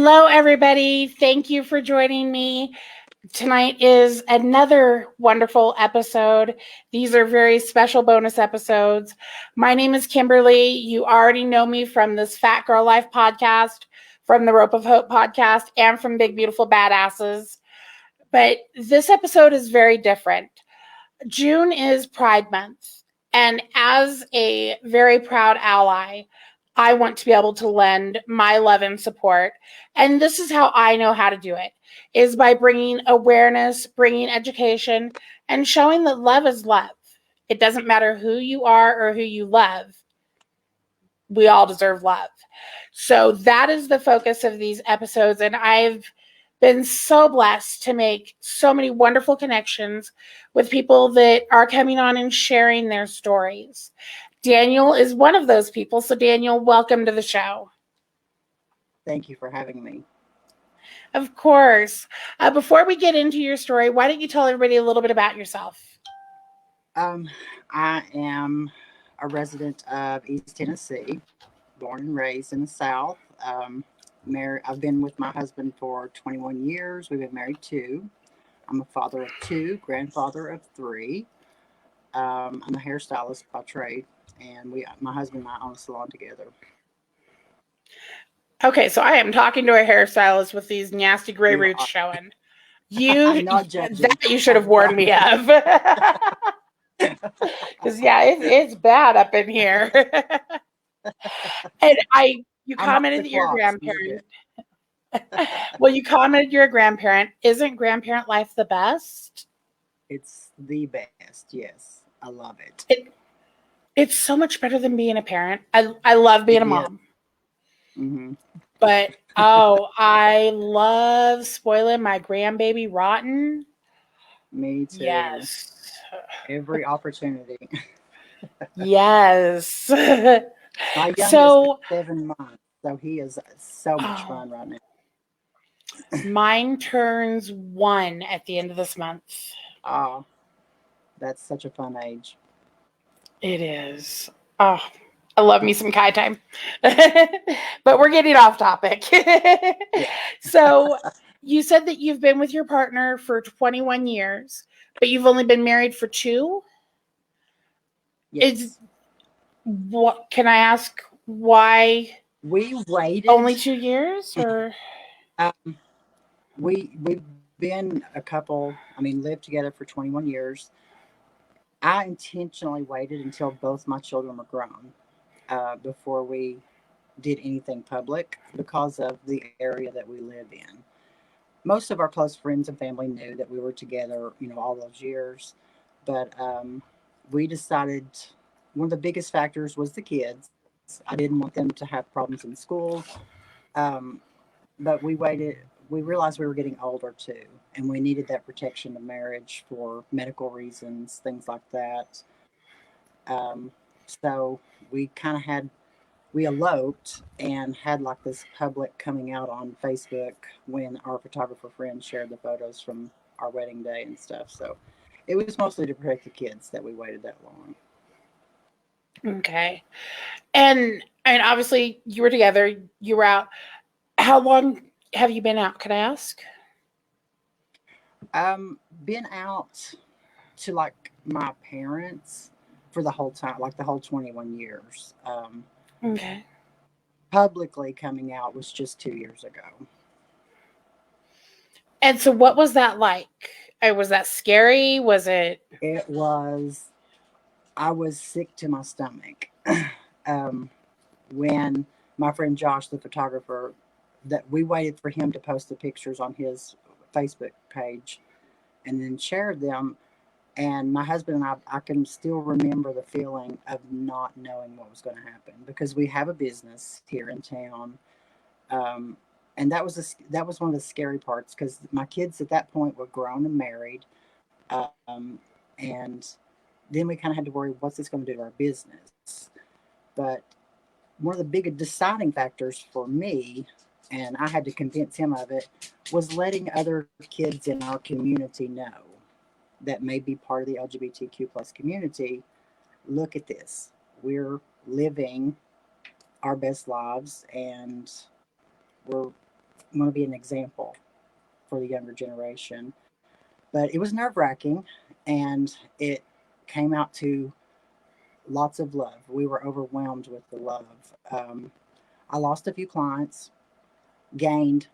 Hello, everybody. Thank you for joining me. Tonight is another wonderful episode. These are very special bonus episodes. My name is Kimberly. You already know me from this Fat Girl Life podcast, from the Rope of Hope podcast, and from Big Beautiful Badasses. But this episode is very different. June is Pride Month, and as a very proud ally, I want to be able to lend my love and support. And this is how I know how to do it, is by bringing awareness, bringing education, and showing that love is love. It doesn't matter who you are or who you love. We all deserve love. So that is the focus of these episodes. And I've been so blessed to make so many wonderful connections with people that are coming on and sharing their stories. Daniel is one of those people. So Daniel, welcome to the show. Thank you for having me. Of course. Before we get into your story, why don't you tell everybody a little bit about yourself? I am a resident of East Tennessee, born and raised in the South. I've been with my husband for 21 years. We've been married 2. I'm a father of 2, grandfather of 3. I'm a hairstylist by trade, and my husband and I own a salon together. Okay, so I am talking to a hairstylist with these nasty gray roots showing. I'm not judging. That you should have warned me of. Because it's bad up in here. And you commented that you're a grandparent. Well, you commented you're a grandparent. Isn't grandparent life the best? It's the best. Yes, I love it. It's so much better than being a parent. I love being a mom. Mm-hmm. But I love spoiling my grandbaby rotten. Me too. Yes. Every opportunity. Yes. My youngest is 7 months, so he is so much fun right now. Mine turns 1 at the end of this month. Oh, that's such a fun age. It is. Oh, I love me some Kai time. But we're getting off topic. So you said that you've been with your partner for 21 years, but you've only been married for 2? Yes. What can I ask why we waited only 2 years? Or we've been a couple, lived together for 21 years. I intentionally waited until both my children were grown before we did anything public because of the area that we live in. Most of our close friends and family knew that we were together, all those years. But we decided one of the biggest factors was the kids. I didn't want them to have problems in school. Um, but we waited. We realized we were getting older too, and we needed that protection of marriage for medical reasons, things like that. Um, so we kind of we eloped and had like this public coming out on Facebook when our photographer friends shared the photos from our wedding day and stuff. So it was mostly to protect the kids that we waited that long. okay. And obviously you were together, you were out. How long have you been out, can I ask? Been out to like my parents for the whole time, like the whole 21 years. Okay. Publicly coming out was just 2 years ago. And so what was that like? Was that scary? Was it? It was, I was sick to my stomach. When my friend Josh, the photographer, that we waited for him to post the pictures on his Facebook page and then shared them. And my husband and I can still remember the feeling of not knowing what was going to happen because we have a business here in town. And that was one of the scary parts because my kids at that point were grown and married. And then we kind of had to worry, what's this going to do to our business? But one of the big deciding factors for me, and I had to convince him of it, was letting other kids in our community know that may be part of the LGBTQ plus community. Look at this. We're living our best lives and we're want to be an example for the younger generation. But it was nerve wracking, and it came out to lots of love. We were overwhelmed with the love. I lost a few clients, gained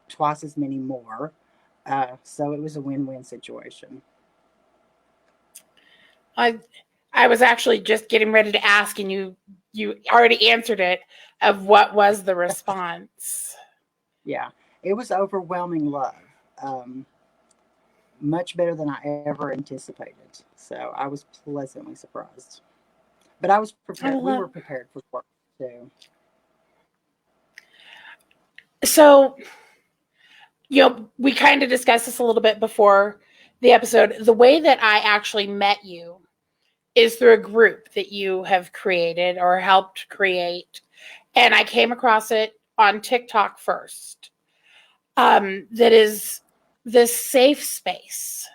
twice as many more. So it was a win-win situation. I I was actually just getting ready to ask, and you already answered it. Of what was the response? Yeah, it was overwhelming love. Um, Much better than I ever anticipated. So I was pleasantly surprised. But I was I prepared. We love were prepared for work too. so we kind of discussed this a little bit before the episode. The way that I actually met you is through a group that you have created or helped create, and I came across it on TikTok first. That is this safe space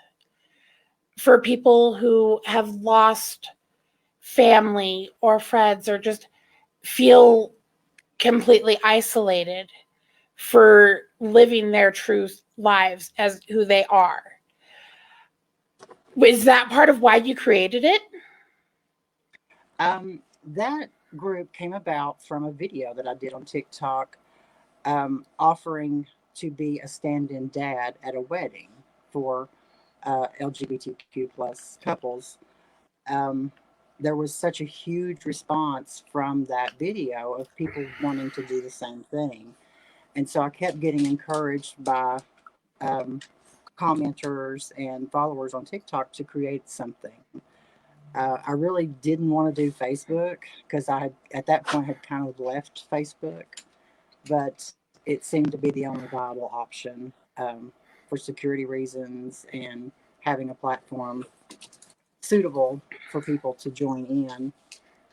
for people who have lost family or friends or just feel completely isolated for living their true lives as who they are. Is that part of why you created it? That group came about from a video that I did on TikTok, offering to be a stand-in dad at a wedding for LGBTQ plus couples. Um, there was such a huge response from that video of people wanting to do the same thing, and so I kept getting encouraged by um, commenters and followers on TikTok to create something. I really didn't want to do Facebook because I had at that point had kind of left Facebook, but it seemed to be the only viable option for security reasons and having a platform suitable for people to join in.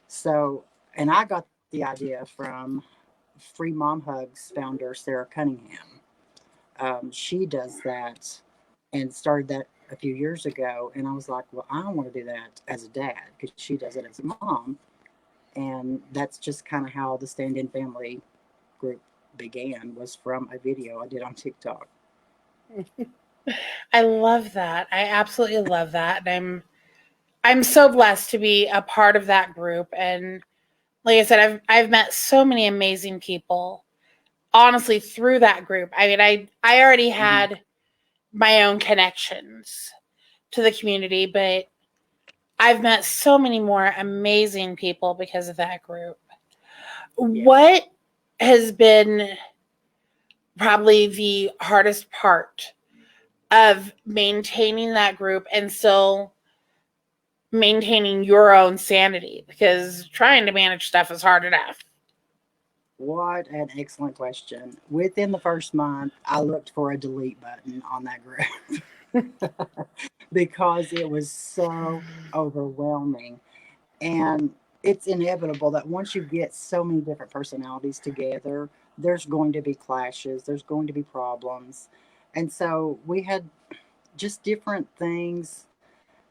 So, and I got the idea from Free Mom Hugs founder Sarah Cunningham. She does that and started that a few years ago. And I was like, well, I want to do that as a dad because she does it as a mom. And that's just kind of how the Stand In Family group began, was from a video I did on TikTok. I love that. I absolutely love that. And I'm so blessed to be a part of that group. And like I said, I've met so many amazing people honestly through that group. I mean, I already Mm-hmm. had my own connections to the community, but I've met so many more amazing people because of that group. Yeah. What has been probably the hardest part of maintaining that group and still maintaining your own sanity? Because trying to manage stuff is hard enough. What an excellent question. Within the first month, I looked for a delete button on that group because it was so overwhelming. And it's inevitable that once you get so many different personalities together, there's going to be clashes, there's going to be problems. And so we had just different things,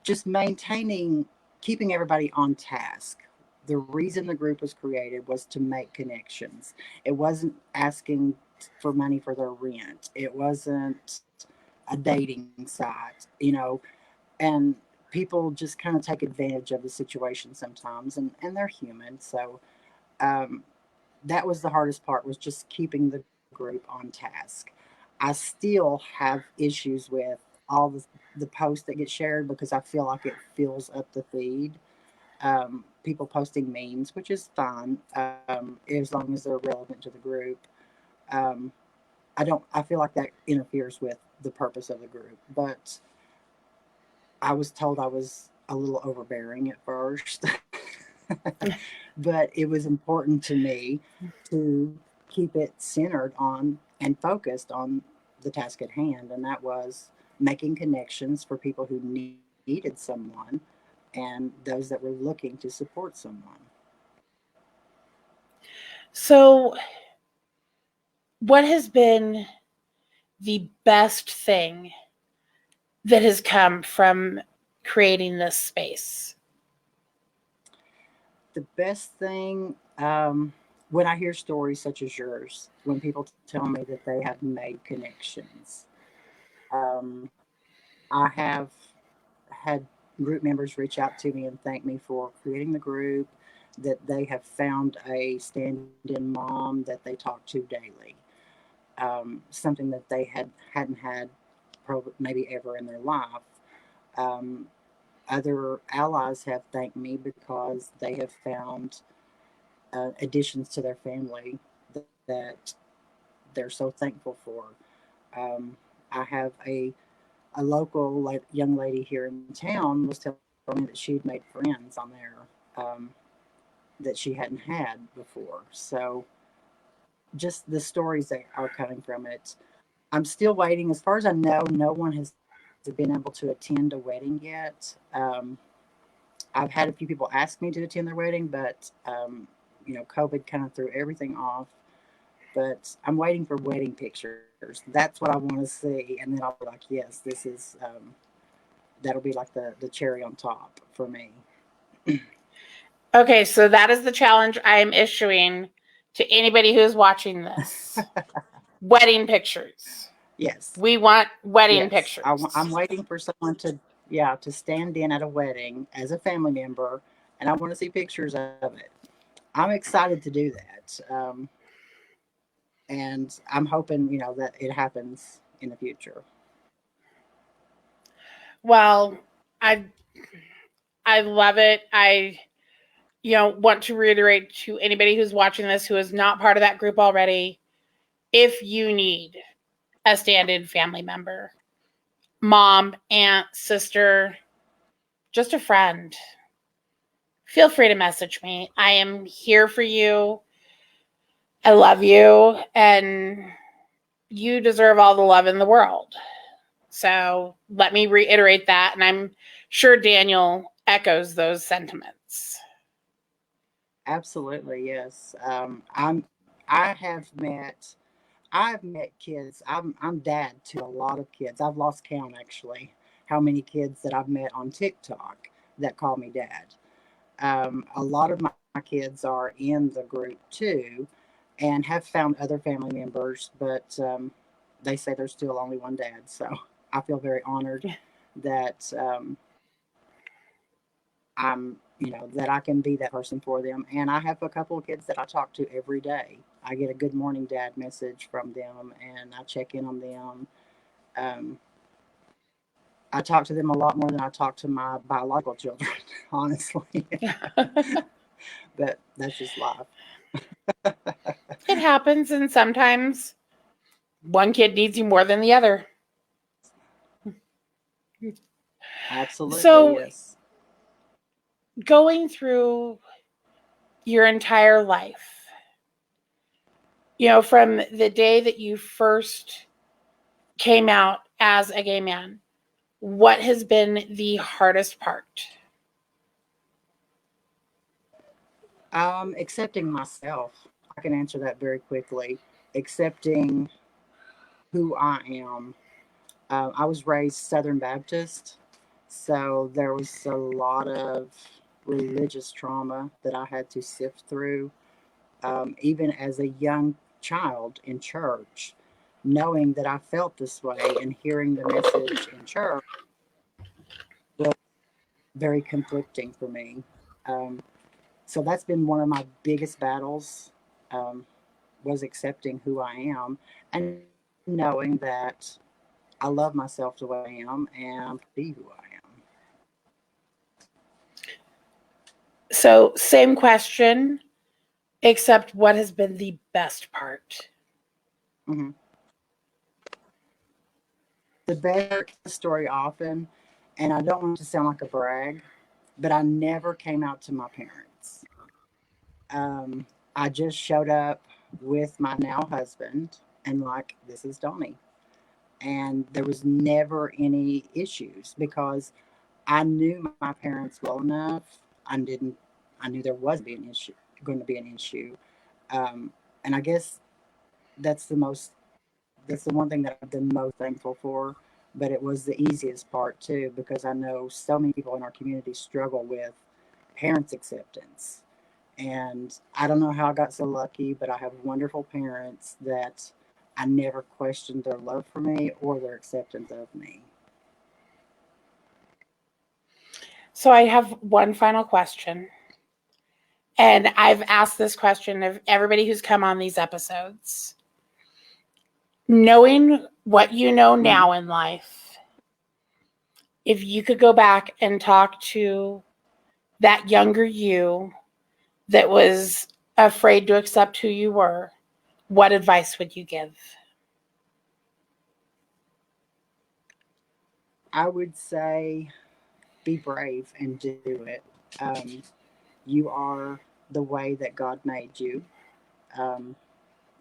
just maintaining, keeping everybody on task. The reason the group was created was to make connections. It wasn't asking for money for their rent, it wasn't a dating site. And people just kind of take advantage of the situation sometimes, and they're human. So um, that was the hardest part, was just keeping the group on task. I still have issues with all the posts that get shared because I feel like it fills up the feed. People posting memes, which is fine, as long as they're relevant to the group. um, I feel like that interferes with the purpose of the group. But I was told I was a little overbearing at first, but it was important to me to keep it centered on and focused on the task at hand, and that was making connections for people who needed someone and those that were looking to support someone. So, what has been the best thing that has come from creating this space? The best thing, when I hear stories such as yours, when people tell me that they have made connections, um, I have had group members reach out to me and thank me for creating the group, that they have found a stand in mom that they talk to daily, something that they hadn't had probably maybe ever in their life. Um, Other allies have thanked me because they have found additions to their family that they're so thankful for. Um, I have a local young lady here in town was telling me that she'd made friends on there, um, that she hadn't had before. So just the stories that are coming from it. I'm still waiting. As far as I know, no one has been able to attend a wedding yet. I've had a few people ask me to attend their wedding, but COVID kind of threw everything off. But I'm waiting for wedding pictures. That's what I want to see, and then I'll be like, yes, this is that'll be like the cherry on top for me. Okay, so that is the challenge I am issuing to anybody who is watching this. Wedding pictures. Yes, We want wedding yes. pictures. I'm waiting for someone to, yeah, to stand in at a wedding as a family member, and I want to see pictures of it. I'm excited to do that, and I'm hoping that it happens in the future. Well, I I love it. I want to reiterate to anybody who's watching this who is not part of that group already, if you need a stand-in family member, mom, aunt, sister, just a friend, feel free to message me. I am here for you. I love you, and you deserve all the love in the world. So let me reiterate that, and I'm sure Daniel echoes those sentiments. Absolutely, yes. I have met I've met kids. I'm dad to a lot of kids. I've lost count actually how many kids that I've met on TikTok that call me dad. A lot of my kids are in the group too, and have found other family members, but they say there's still only one dad. So I feel very honored that that I can be that person for them. And I have a couple of kids that I talk to every day. I get a good morning, dad message from them, and I check in on them. Um, I talk to them a lot more than I talk to my biological children, honestly. But that's just life. It happens, and sometimes one kid needs you more than the other. Absolutely, So, yes. going through your entire life, from the day that you first came out as a gay man, what has been the hardest part? Accepting myself. I can answer that very quickly. Accepting who I am. I was raised Southern Baptist, so there was a lot of religious trauma that I had to sift through, even as a young child in church, knowing that I felt this way and hearing the message in church was very conflicting for me. Um, so that's been one of my biggest battles, um, was accepting who I am and knowing that I love myself the way I am and be who I am. So, same question, except what has been the best part? Mm-hmm. The best story often, and I don't want to sound like a brag, but I never came out to my parents. Um, I just showed up with my now husband and like, this is Donnie. And there was never any issues because I knew my parents well enough. I didn't. I knew there was be an issue, going to be an issue, and I guess that's the most. That's the one thing that I'm the most thankful for. But it was the easiest part too because I know so many people in our community struggle with parents' acceptance, And I don't know how I got so lucky, but I have wonderful parents that I never questioned their love for me or their acceptance of me. So I have one final question. And I've asked this question of everybody who's come on these episodes. Knowing what you know Mhm. now in life, if you could go back and talk to that younger you that was afraid to accept who you were, what advice would you give? I would say be brave and do it. You are the way that God made you. Um,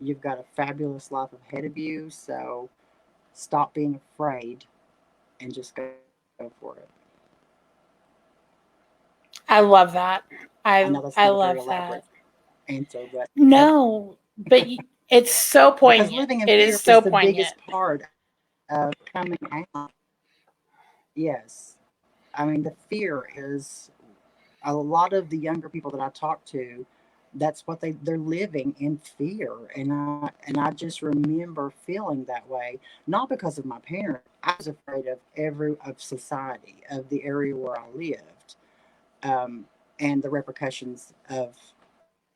you've got a fabulous life ahead of you, so stop being afraid and just go for it. I love that. I I know that's I not a very love elaborate that. answer, but that's No, but it's so because poignant. living in It is fear so is the biggest poignant. part of coming out. Yes. I mean, the fear is a lot of the younger people that I talk to, that's what they're living in fear. And I just remember feeling that way, not because of my parents. I was afraid of society, of the area where I lived, um, and the repercussions of,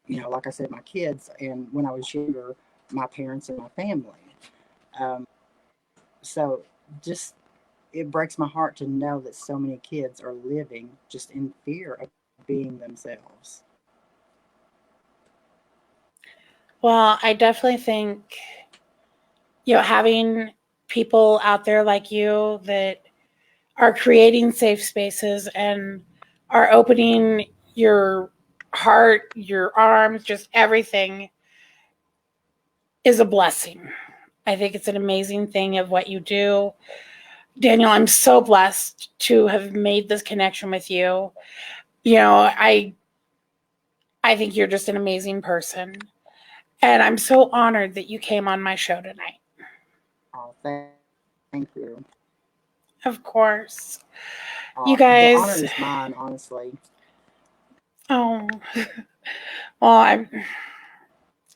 like I said, my kids, and when I was younger, my parents and my family. Um, so just it breaks my heart to know that so many kids are living just in fear of being themselves. Well, I definitely think, having people out there like you that are creating safe spaces and are opening your heart, your arms, just everything is a blessing. I think it's an amazing thing of what you do. Daniel, I'm so blessed to have made this connection with you. I think you're just an amazing person. And I'm so honored that you came on my show tonight. Oh, thank you. Of course. You The honor guys, is mine, honestly. oh, well,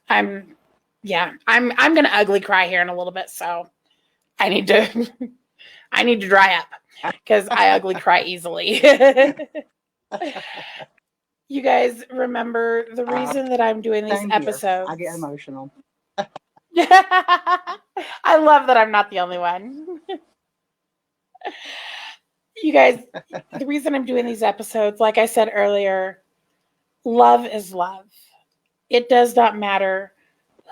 I'm, yeah, I'm gonna ugly cry here in a little bit, so I need to, I need to dry up because I ugly cry easily. You guys remember the uh, reason that I'm doing these Same here. I get episodes? emotional. I love that I'm not the only one. You guys, the reason I'm doing these episodes, like I said earlier, love is love. It does not matter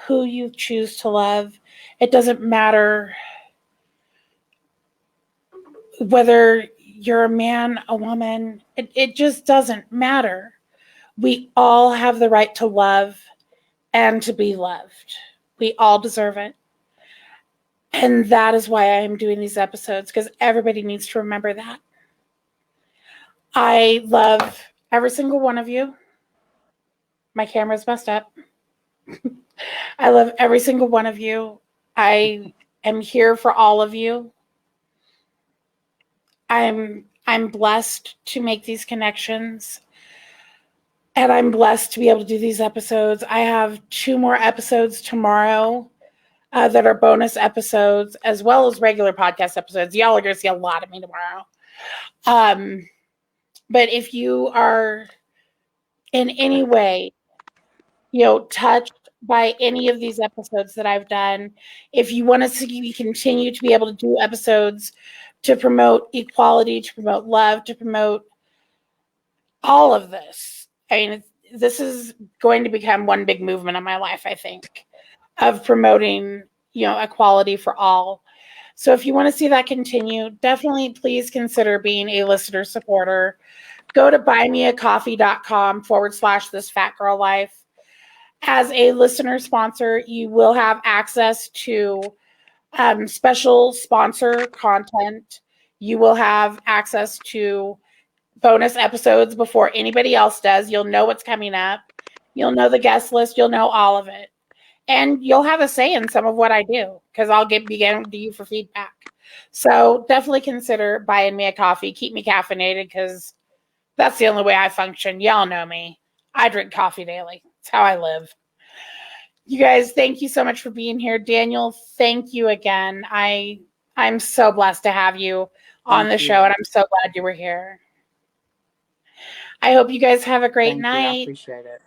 who you choose to love. It doesn't matter whether you're a man, a woman. It just doesn't matter. We all have the right to love and to be loved. We all deserve it. And that is why I'm doing these episodes, because everybody needs to remember that. I love every single one of you. My camera's messed up. I love every single one of you. I am here for all of you. I'm blessed to make these connections, and I'm blessed to be able to do these episodes. I have 2 more episodes tomorrow that are bonus episodes, as well as regular podcast episodes. Y'all are going to see a lot of me tomorrow. But if you are in any way, touched by any of these episodes that I've done, if you want to see me continue to be able to do episodes to promote equality, to promote love, to promote all of this, I mean, this is going to become one big movement in my life, I think, of promoting, equality for all. So if you want to see that continue, definitely please consider being a listener supporter. Go to buymeacoffee.com/this fat girl life. As a listener sponsor, you will have access to special sponsor content. You will have access to bonus episodes before anybody else does. You'll know what's coming up. You'll know the guest list. You'll know all of it. And you'll have a say in some of what I do because I'll begin to you for feedback. So definitely consider buying me a coffee. Keep me caffeinated because that's the only way I function. Y'all know me. I drink coffee daily. It's how I live. You guys, thank you so much for being here. Daniel, thank you again. I'm so blessed to have you on the show, and I'm so glad you were here. I hope you guys have a great Thank you. I night. appreciate it.